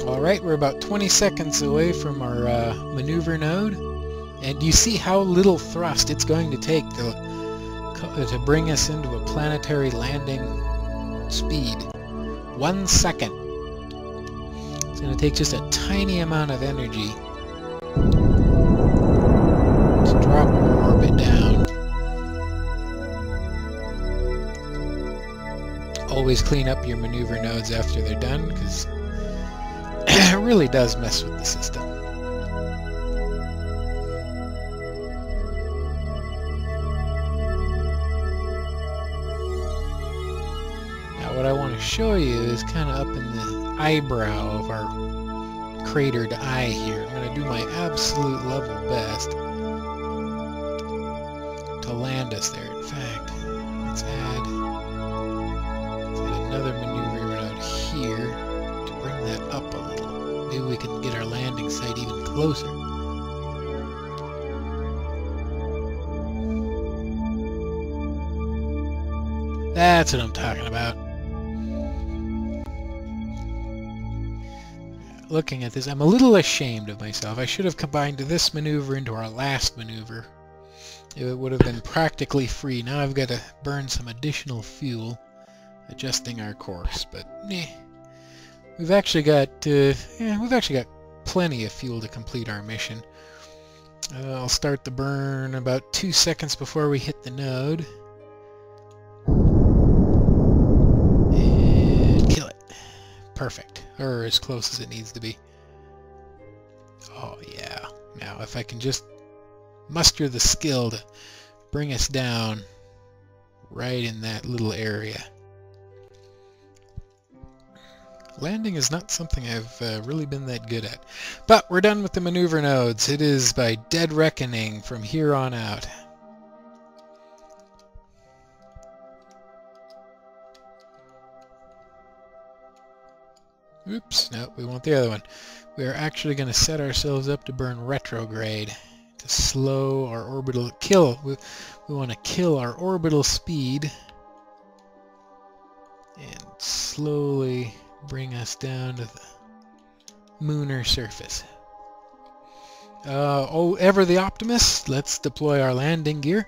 Alright, we're about 20 seconds away from our maneuver node, and you see how little thrust it's going to take to bring us into a planetary landing speed. 1 second. It's going to take just a tiny amount of energy to drop our orbit down. Always clean up your maneuver nodes after they're done, because it really does mess with the system. Now what I want to show you is kind of up in the eyebrow of our cratered eye here. I'm going to do my absolute level best to land us there. In fact, let's add another maneuver node here to bring that up a little. Maybe we can get our landing site even closer. That's what I'm talking about. Looking at this, I'm a little ashamed of myself. I should have combined this maneuver into our last maneuver. It would have been practically free. Now I've got to burn some additional fuel, adjusting our course. But we've actually got plenty of fuel to complete our mission. I'll start the burn about 2 seconds before we hit the node. And kill it. Perfect. Or as close as it needs to be. Oh yeah. Now if I can just muster the skill to bring us down right in that little area. Landing is not something I've really been that good at. But we're done with the maneuver nodes. It is by dead reckoning from here on out. Oops, no, we want the other one. We are actually going to set ourselves up to burn retrograde to slow our orbital kill. We want to kill our orbital speed and slowly bring us down to the lunar surface. Oh, ever the optimist. Let's deploy our landing gear.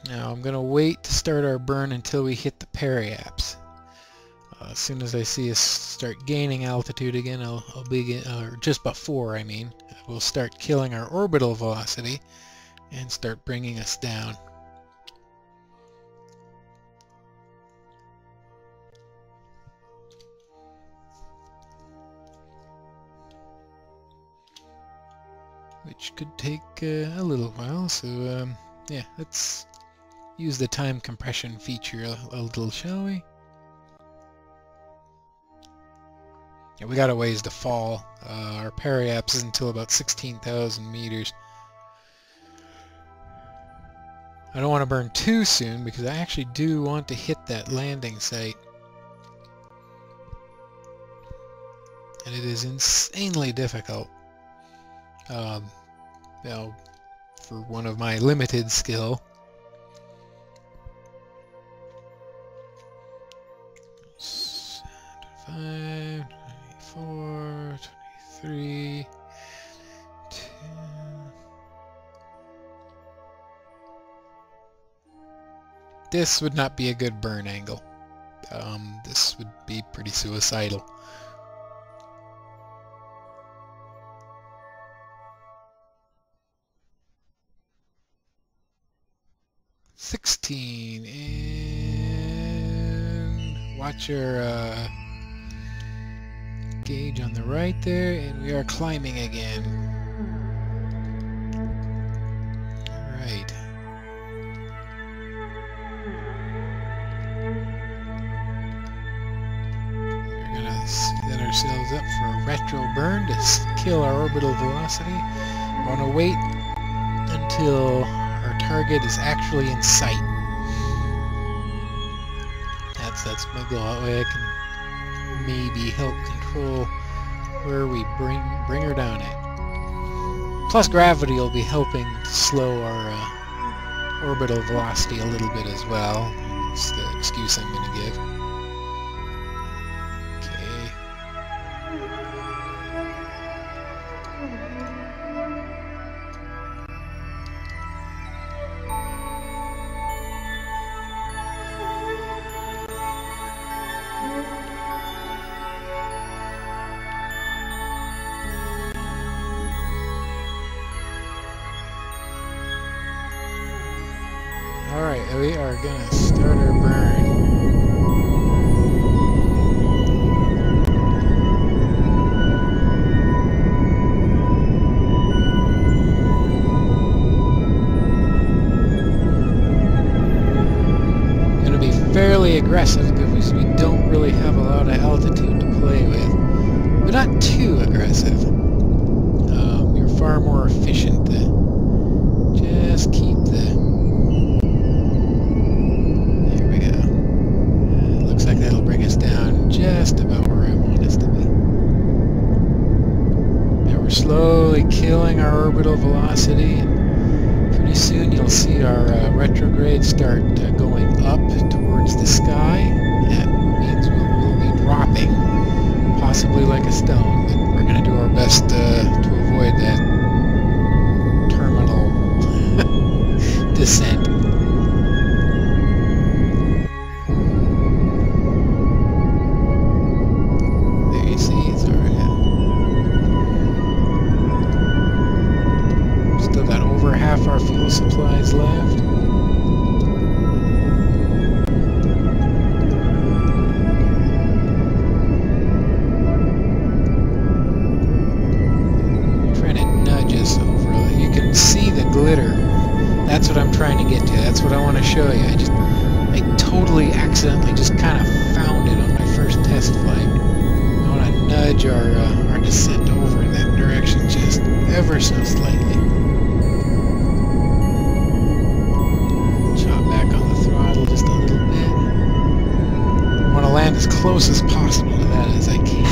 Now I'm going to wait to start our burn until we hit the periaps. As soon as I see us start gaining altitude again, I'll begin, or just before I mean, we'll start killing our orbital velocity and start bringing us down. Which could take a little while, so yeah, let's use the time compression feature a little, shall we? Yeah, we got a ways to fall. Our periaps is until about 16,000 meters. I don't want to burn too soon because I actually do want to hit that landing site. And it is insanely difficult. You know, for one of my limited skill. 25, 24, 23, 2. This would not be a good burn angle. This would be pretty suicidal. And watch your gauge on the right there, and we are climbing again. Alright. We're gonna set ourselves up for a retro burn to kill our orbital velocity. I want to wait until our target is actually in sight. That's my goal. That way I can maybe help control where we bring her down at. Plus gravity will be helping to slow our orbital velocity a little bit as well. That's the excuse I'm going to give. Okay. Alright, we are going to start our burn. Going to be fairly aggressive because we don't really have a lot of altitude to play with. But not too aggressive. You're far more efficient to just keep the... That'll bring us down just about where I want us to be. Now we're slowly killing our orbital velocity, and pretty soon you'll see our retrograde start going up towards the sky. That means we'll be dropping, possibly like a stone, but we're going to do our best to avoid that terminal descent. Our fuel supplies left. I'm trying to nudge us over. You can see the glitter. That's what I'm trying to get to. That's what I want to show you. I totally accidentally just kind of found it on my first test flight. I want to nudge our descent over in that direction just ever so slightly. Just a little bit. I want to land as close as possible to that as I can.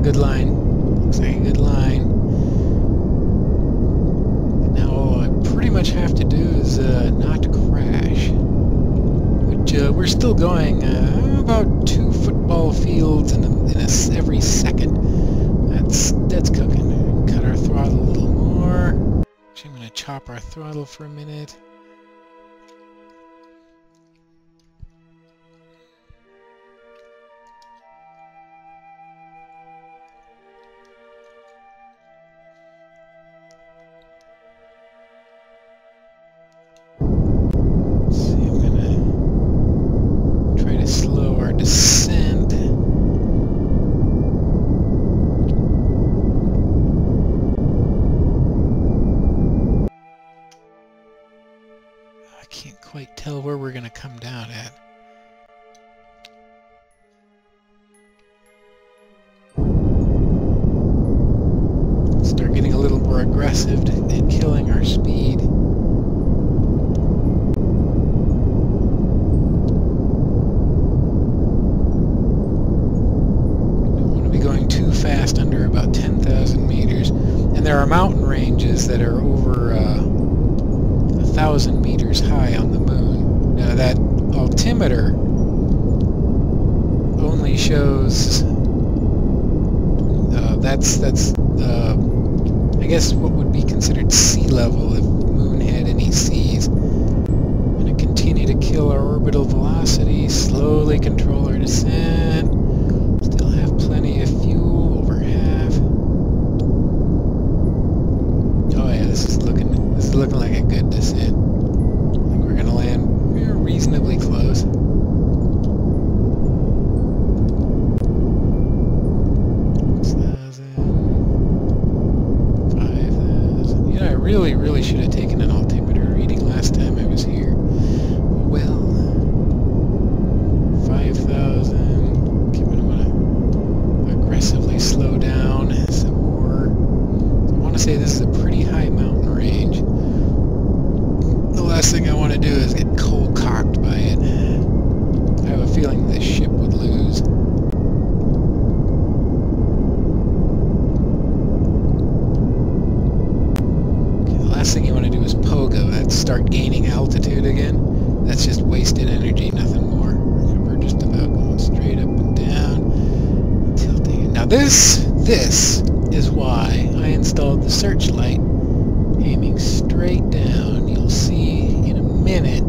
Good line. Looks like a good line. Now all I pretty much have to do is not crash. Which we're still going about 2 football fields in every second. That's cooking. Cut our throttle a little more. Actually, I'm going to chop our throttle for a minute. Slow our descent. I can't quite tell where we're going to come down at. Start getting a little more aggressive and killing our speed. Fast under about 10,000 meters, and there are mountain ranges that are over 1,000 meters high on the moon. Now that altimeter only shows that's I guess what would be considered sea level if the moon had any seas. I'm going to continue to kill our orbital velocity, slowly control our descent. Still have plenty of fuel, over half. Oh yeah, this is looking like a good descent. I think we're gonna land reasonably close. 6,000, 5,000. Yeah, I really should have taken an altimeter reading last time I was here. Well, 5,000. Okay, what am I? pogo. That's start gaining altitude again. That's just wasted energy, nothing more. We're just about going straight up and down, tilting. Now this is why I installed the searchlight, aiming straight down. You'll see in a minute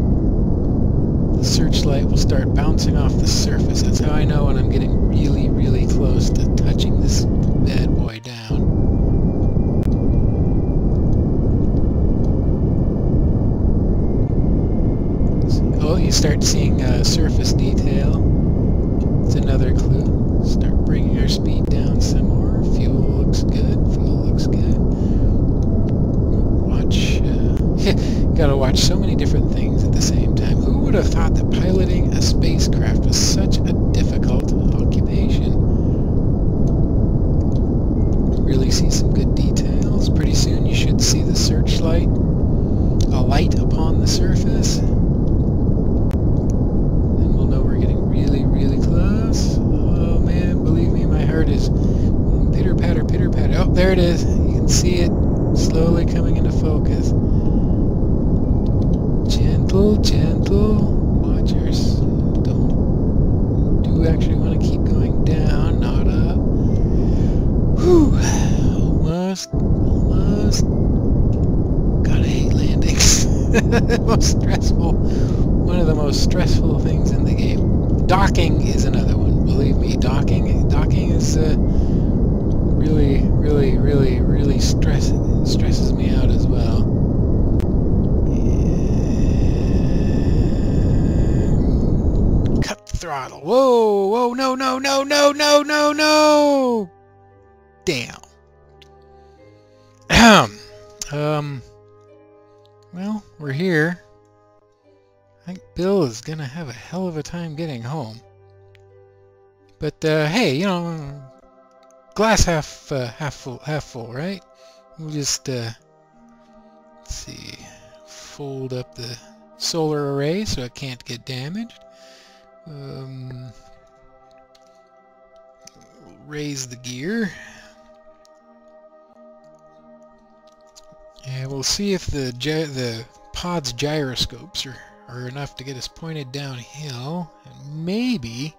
the searchlight will start bouncing off the surface. That's how I know when I'm getting really, really close to touching this bad boy down. Oh, you start seeing surface detail. It's another clue. Start bringing our speed down some more. Fuel looks good. Fuel looks good. Watch. Gotta watch so many different things at the same time. Who would have thought that piloting a spacecraft was such a difficult occupation? Really see some good details. Pretty soon you should see the searchlight alight upon the surface. Then we'll know we're getting really, really close. Oh man, believe me, my heart is pitter patter, pitter patter. Oh, there it is. You can see it slowly coming into focus. Gentle, gentle. Watch yours. Do actually want to keep going down, not up. Whew. Almost. Gotta hate landings. Most stressful. One of the most stressful things in the game. Docking is another one. Believe me, docking is really stresses me out as well. And cut the throttle. Whoa, no. Damn. Well, we're here. I think Bill is gonna have a hell of a time getting home. But hey, you know, glass half full, right? We'll just let's see, fold up the solar array so it can't get damaged. Raise the gear. And we'll see if the pod's gyroscopes are enough to get us pointed downhill, and maybe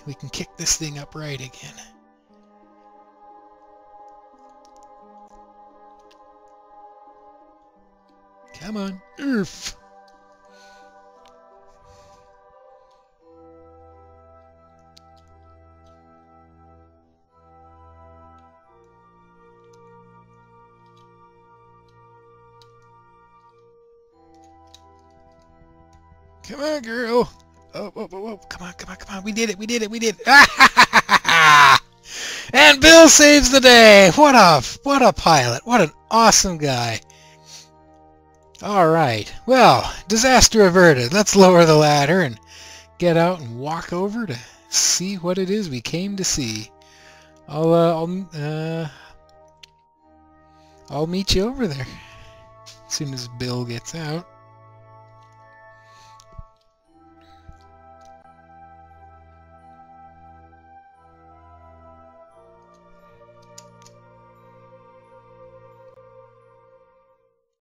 we can kick this thing upright again. Come on, Earth. Come on, girl. Oh, come on. We did it. And Bill saves the day. What a pilot. What an awesome guy. All right. Well, disaster averted. Let's lower the ladder and get out and walk over to see what it is we came to see. I'll meet you over there as soon as Bill gets out.